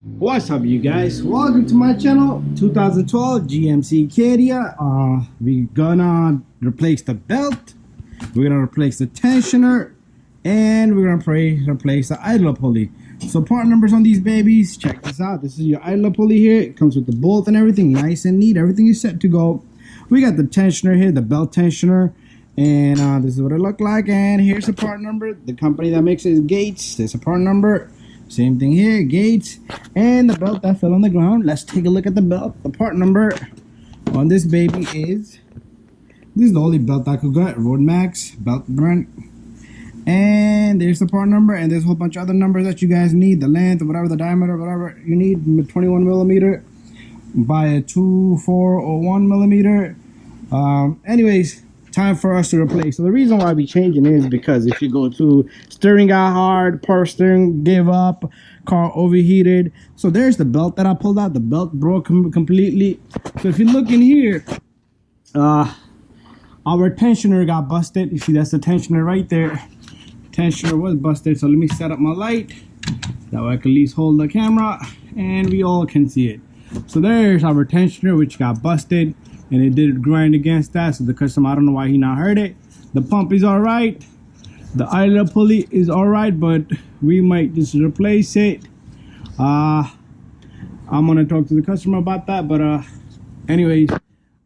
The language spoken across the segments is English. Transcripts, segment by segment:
What's up, you guys? Welcome to my channel. 2012 GMC Acadia. We're gonna replace the belt, we're gonna replace the tensioner, and we're gonna replace the idler pulley. So part numbers on these babies, check this out. This is your idler pulley here. It comes with the bolt and everything, nice and neat. Everything is set to go. We got the tensioner here, the belt tensioner, and this is what it looked like. And here's the part number. The company that makes it is Gates. There's a part number. Same thing here, Gates, and the belt that fell on the ground. Let's take a look at the belt. The part number on this baby is, this is the only belt I could get, Road Max belt brand. And there's the part number, and there's a whole bunch of other numbers that you guys need, the length, whatever, the diameter, whatever you need. 21 millimeter by a 2, 4, or 1 millimeter. Anyways, time for us to replace. So the reason why we changing is because if you go to steering got hard, power steering give up, car overheated. So there's the belt that I pulled out. The belt broke completely. So if you look in here, our tensioner got busted. You see, that's the tensioner right there. Tensioner was busted. So let me set up my light, that way I can at least hold the camera and we all can see it. So there's our tensioner, which got busted, and it did grind against that. So the customer, I don't know why he not heard it. The pump is all right, the idler pulley is all right, but we might just replace it. I'm gonna talk to the customer about that, but anyways,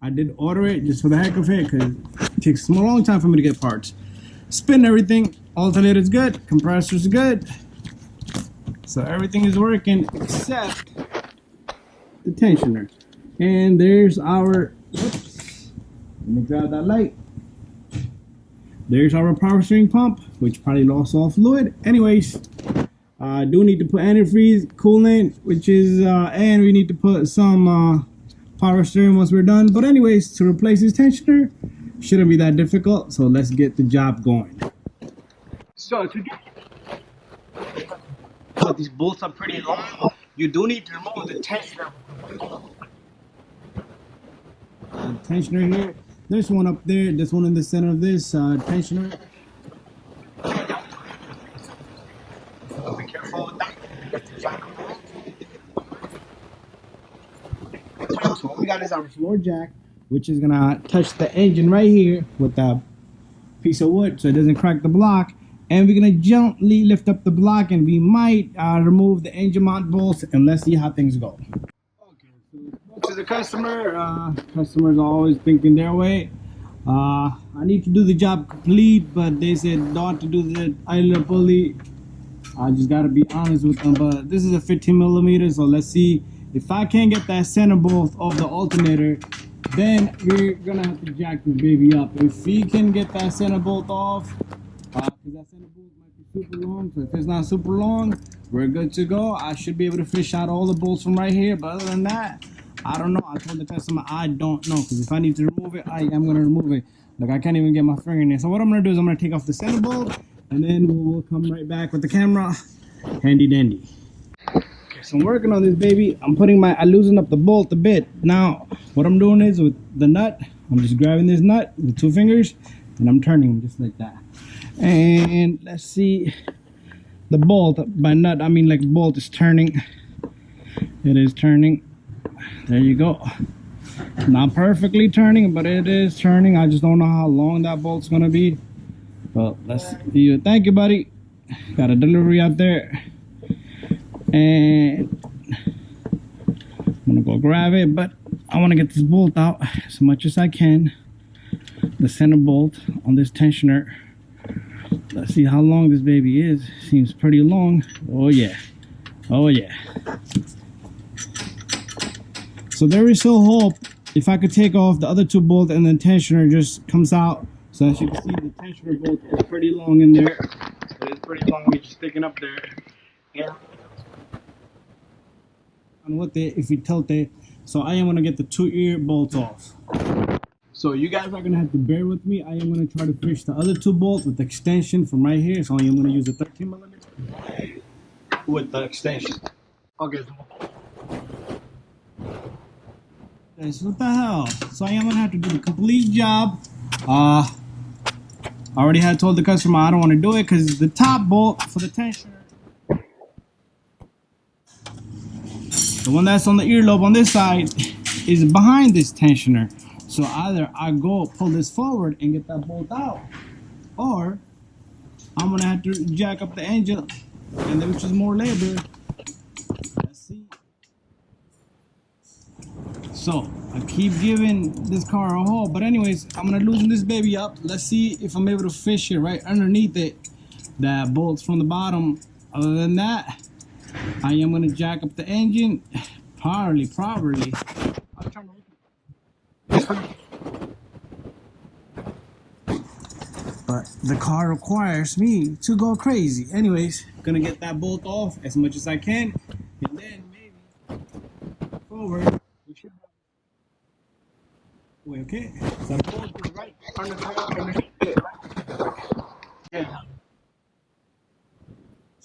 I did order it just for the heck of it, because it takes a long time for me to get parts. Spin everything, alternator is good, compressor is good, so everything is working except the tensioner. And there's our, whoops, let me grab that light. There's our power steering pump, which probably lost all fluid. Anyways, I do need to put antifreeze, coolant, which is, and we need to put some power steering once we're done. But anyways, to replace this tensioner shouldn't be that difficult. So let's get the job going. So to do, these bolts are pretty long. You do need to remove the tensioner. Tensioner here. There's one up there. This one in the center of this tensioner. So be careful with that. So what we got is our floor jack, which is gonna touch the engine right here with that piece of wood, so it doesn't crack the block. And we're gonna gently lift up the block, and we might remove the engine mount bolts, and let's see how things go. To the customer, customers are always thinking their way. I need to do the job complete, but they said not to do the idler pulley. I just gotta be honest with them. But this is a 15 millimeter, so let's see if I can't get that center bolt off the alternator. Then we're gonna have to jack this baby up. If we can get that center bolt off, because that center bolt might be super long. So if it's not super long, we're good to go. I should be able to fish out all the bolts from right here. But other than that, I don't know. I told the customer I don't know, because if I need to remove it, I am going to remove it. Like, I can't even get my finger in there. So what I'm going to do is I'm going to take off the center bolt, and then we'll come right back with the camera. Handy dandy. Okay, so I'm working on this baby. I'm loosening up the bolt a bit. Now, what I'm doing is with the nut, I'm just grabbing this nut with 2 fingers, and I'm turning them just like that. And let's see. The bolt, by nut, I mean like bolt is turning. It is turning. There you go. Not perfectly turning, but it is turning. I just don't know how long that bolt's gonna be. But let's see. Thank you, buddy. Got a delivery out there, and I'm gonna go grab it. But I want to get this bolt out as much as I can. The center bolt on this tensioner. Let's see how long this baby is. Seems pretty long. Oh yeah. Oh yeah. So there is still hope. If I could take off the other 2 bolts and the tensioner just comes out. So as you can see, the tensioner bolt is pretty long in there. It is pretty long. It's just sticking up there. Yeah. And with it, if we tilt it, so I am gonna get the 2 ear bolts off. So you guys are gonna have to bear with me. I am gonna try to fish the other 2 bolts with the extension from right here. So I am gonna use a 13 millimeter with the extension. Okay. So what the hell? So I am gonna have to do the complete job. I already had told the customer I don't want to do it because the top bolt for the tensioner The one that's on the earlobe on this side is behind this tensioner. So either I go pull this forward and get that bolt out, or I'm gonna have to jack up the engine, and which is more labor. Let's see. So I keep giving this car a haul, but anyways, I'm gonna loosen this baby up. Let's see if I'm able to fish it right underneath it. That bolts from the bottom. Other than that, I am gonna jack up the engine properly. I'm trying to but the car requires me to go crazy. Anyways, gonna get that bolt off as much as I can, and then maybe forward we should wait. Okay, so the bolt is right underneath it. Yeah.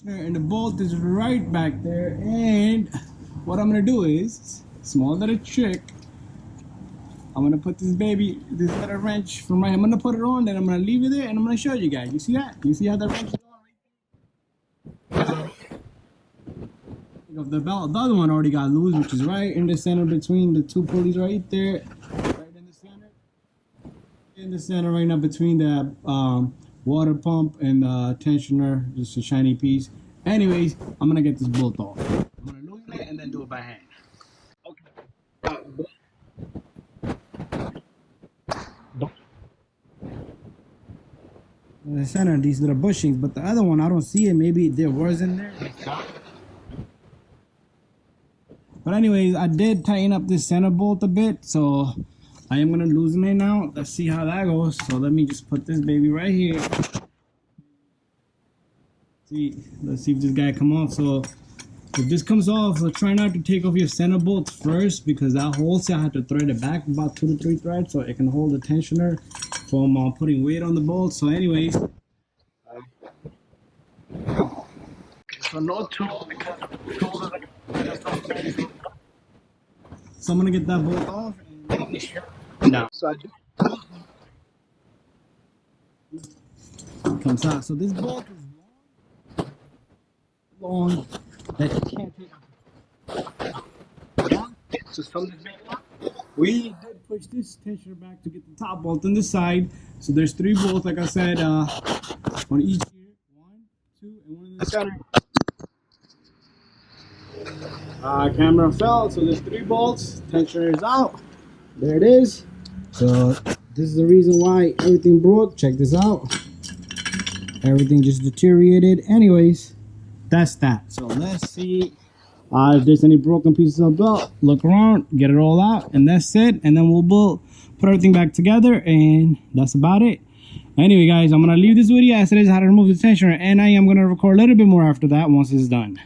And the bolt is right back there, and what I'm gonna do is small little trick. I'm gonna put this little wrench from right. I'm gonna put it on, then I'm gonna leave it there, and I'm gonna show you guys. You see that? You see how the wrench is on right there? Of the belt, the other one already got loose, which is right in the center between the two pulleys, right there, right in the center. In the center, right now between the water pump and the tensioner, just a shiny piece. Anyways, I'm gonna get this bolt off. I'm gonna loosen it and then do it by hand. Okay. In the center, these little bushings, but the other one I don't see it. Maybe there was in there. But anyways, I did tighten up this center bolt a bit, so I am gonna loosen it now. Let's see how that goes. So let me just put this baby right here. See, let's see if this guy come off. So if this comes off, so try not to take off your center bolt first, because that holds it. I have to thread it back about 2 to 3 threads so it can hold the tensioner from putting weight on the bolt. So anyways, so no tool. So I'm gonna get that bolt off and no. So I just comes out. So this bolt is long that you can't take off. So something's being locked. We did push this tensioner back to get the top bolt on this side. So there's 3 bolts, like I said, on each here. 1, 2, and 1 in the center. Camera fell, so there's 3 bolts. Tensioner is out. There it is. So this is the reason why everything broke. Check this out. Everything just deteriorated. Anyways, that's that. So let's see if there's any broken pieces of belt. Look around, get it all out, and that's it. And then we'll put everything back together, and that's about it. Anyway, guys, I'm gonna leave this video as it is, how to remove the tensioner, and I am gonna record a little bit more after that once it's done.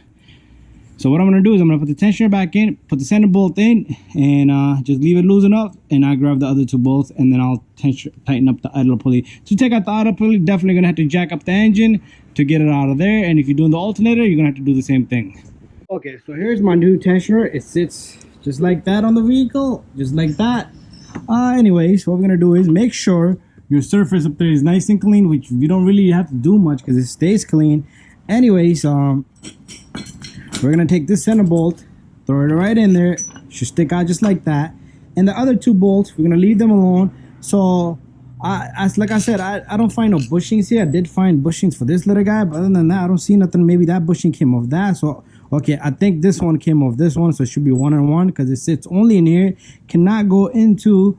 So what I'm gonna do is I'm gonna put the tensioner back in, put the center bolt in, and just leave it loose enough, and I'll grab the other 2 bolts, and then I'll tighten up the idler pulley. To take out the idler pulley, definitely gonna have to jack up the engine to get it out of there, and if you're doing the alternator, you're gonna have to do the same thing. Okay, so here's my new tensioner. It sits just like that on the vehicle, just like that. Anyways, what we're gonna do is make sure your surface up there is nice and clean, which you don't really have to do much because it stays clean. Anyways, we're gonna take this center bolt, throw it right in there. Should stick out just like that. And the other 2 bolts, we're gonna leave them alone. So like I said, I don't find no bushings here. I did find bushings for this little guy, but other than that, I don't see nothing. Maybe that bushing came off that. So okay, I think this one came off this one, so it should be 1 and 1 because it sits only in here. Cannot go into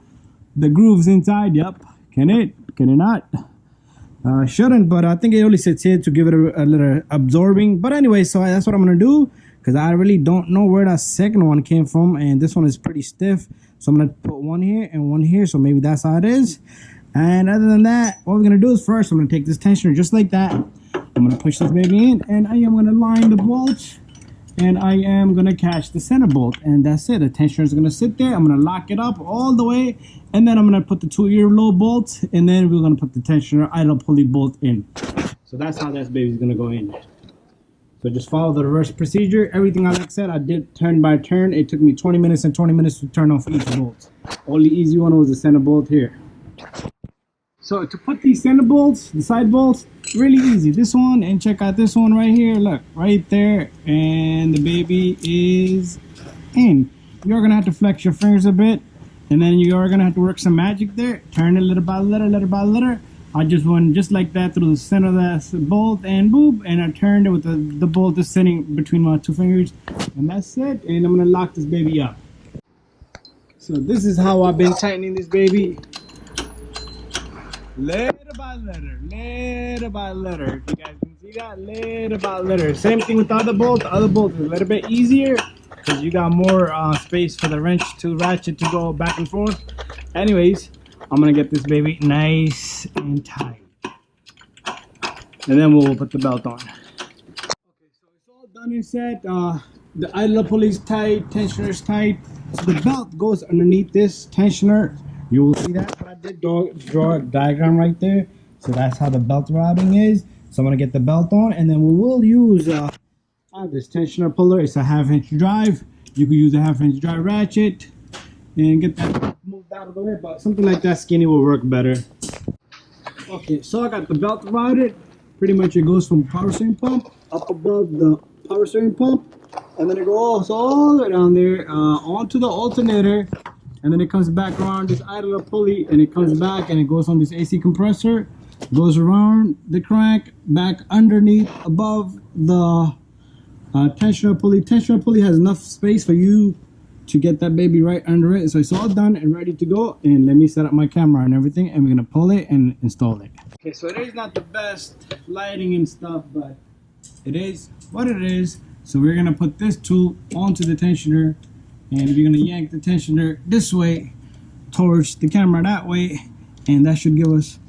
the grooves inside. Yep, can it? Can it not? Shouldn't, but I think it only sits here to give it a little absorbing. But anyway, so that's what I'm gonna do, because I really don't know where that second one came from, and this one is pretty stiff. So I'm gonna put 1 here and 1 here, so maybe that's how it is. And other than that, what we're gonna do is first I'm gonna take this tensioner just like that. I'm gonna push this baby in, and I am gonna line the bolts, and I am gonna catch the center bolt, and that's it. The tensioner is gonna sit there. I'm gonna lock it up all the way, and then I'm gonna put the 2 earlobe bolts, and then we're gonna put the tensioner idle pulley bolt in. So that's how this baby's gonna go in. So just follow the reverse procedure. Everything like I said, I did turn by turn. It took me 20 minutes and 20 minutes to turn off each bolt. Only easy one was the center bolt here. So to put these center bolts, the side bolts, really easy. This one, and check out this one right here. Look, right there. And the baby is in. You're gonna have to flex your fingers a bit, and then you are gonna have to work some magic there. Turn it little by little, little by little. I just went just like that through the center of that bolt, and boop, and I turned it with the bolt just sitting between my two fingers, and that's it. And I'm gonna lock this baby up. So this is how I've been tightening this baby. Little by little, little by little. If you guys can see that, little by little. Same thing with the other bolt. The other bolt is a little bit easier because you got more space for the wrench to ratchet to go back and forth. Anyways, I'm gonna get this baby nice and tight, and then we'll put the belt on. Okay, so it's all done and set. The idler pulley is tight, tensioner is tight. So the belt goes underneath this tensioner. You will see that, but I did draw a diagram right there. So that's how the belt routing is. So I'm gonna get the belt on, and then we will use this tensioner puller. It's a 1/2 inch drive. You could use a 1/2 inch drive ratchet and get that moved out of the way, but something like that skinny will work better. Okay, so I got the belt routed. Pretty much it goes from power steering pump up above the power steering pump, and then it goes all the way down there onto the alternator, and then it comes back around this idler pulley, and it comes back and it goes on this AC compressor, goes around the crank, back underneath above the tensioner pulley. Tensioner pulley has enough space for you to get that baby right under it. So it's all done and ready to go. And let me set up my camera and everything, and we're gonna pull it and install it. Okay, so it is not the best lighting and stuff, but it is what it is. So we're gonna put this tool onto the tensioner, and you're gonna yank the tensioner this way towards the camera that way, and that should give us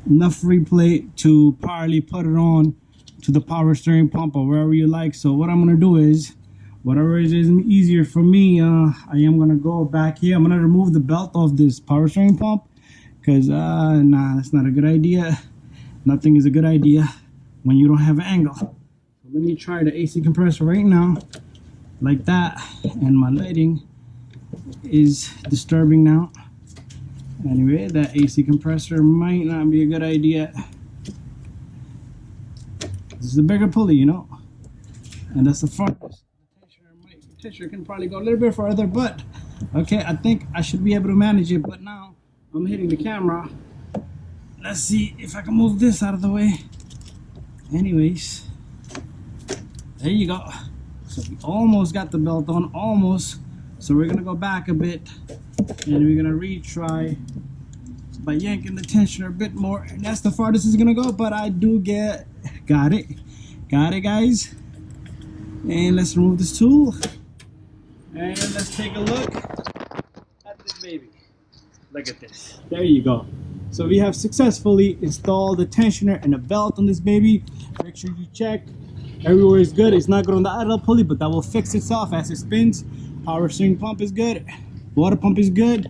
enough free play to probably put it on to the power steering pump or wherever you like. So what I'm gonna do is, whatever is easier for me, I am gonna go back here. I'm gonna remove the belt off this power steering pump, because nah, that's not a good idea. Nothing is a good idea when you don't have an angle. So let me try the AC compressor right now, like that, and my lighting is disturbing now. Anyway, that AC compressor might not be a good idea. This is a bigger pulley, you know, and that's the farthest. The tensioner can probably go a little bit further, but okay, I think I should be able to manage it. But now I'm hitting the camera. Let's see if I can move this out of the way. Anyways, there you go. So we almost got the belt on, almost. So we're gonna go back a bit, and we're gonna retry by yanking the tensioner a bit more, and that's the farthest it's gonna go. But I do got it guys. And let's remove this tool, and let's take a look at this baby. Look at this. There you go. So we have successfully installed the tensioner and the belt on this baby. Make sure you check everywhere is good. It's not good on the idle pulley, but that will fix itself as it spins. Power steering pump is good, water pump is good,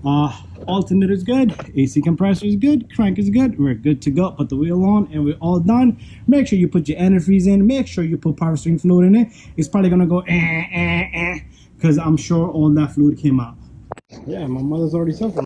alternator is good, AC compressor is good, crank is good. We're good to go. Put the wheel on, and we're all done. Make sure you put your antifreeze in. Make sure you put power steering fluid in it. It's probably gonna go because I'm sure all that fluid came out. Yeah, my mother's already suffering.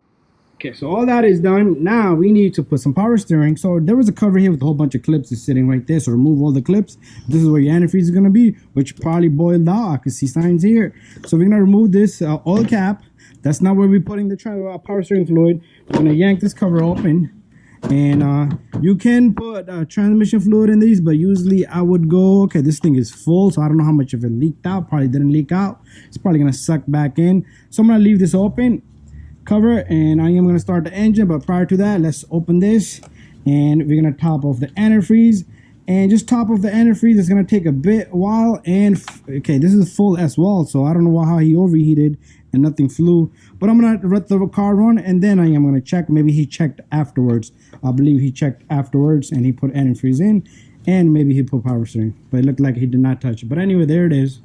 Okay, so all that is done. Now we need to put some power steering. So there was a cover here with a whole bunch of clips is sitting right there. So remove all the clips. This is where your antifreeze is gonna be, which probably boiled out. I can see signs here. So we're gonna remove this oil cap. That's not where we're putting the power steering fluid. We're gonna yank this cover open, and you can put transmission fluid in these, but usually I would go, okay, this thing is full, so I don't know how much of it leaked out. Probably didn't leak out. It's probably gonna suck back in. So I'm gonna leave this open, cover, and I am gonna start the engine. But prior to that, let's open this, and we're gonna top off the antifreeze. And just top off the antifreeze, it's gonna take a bit while. And okay, this is full as well, so I don't know how he overheated and nothing flew. But I'm gonna let the car run, and then I am gonna check. Maybe he checked afterwards. I believe he checked afterwards, and he put antifreeze in, and maybe he put power steering. But it looked like he did not touch it. But anyway, there it is.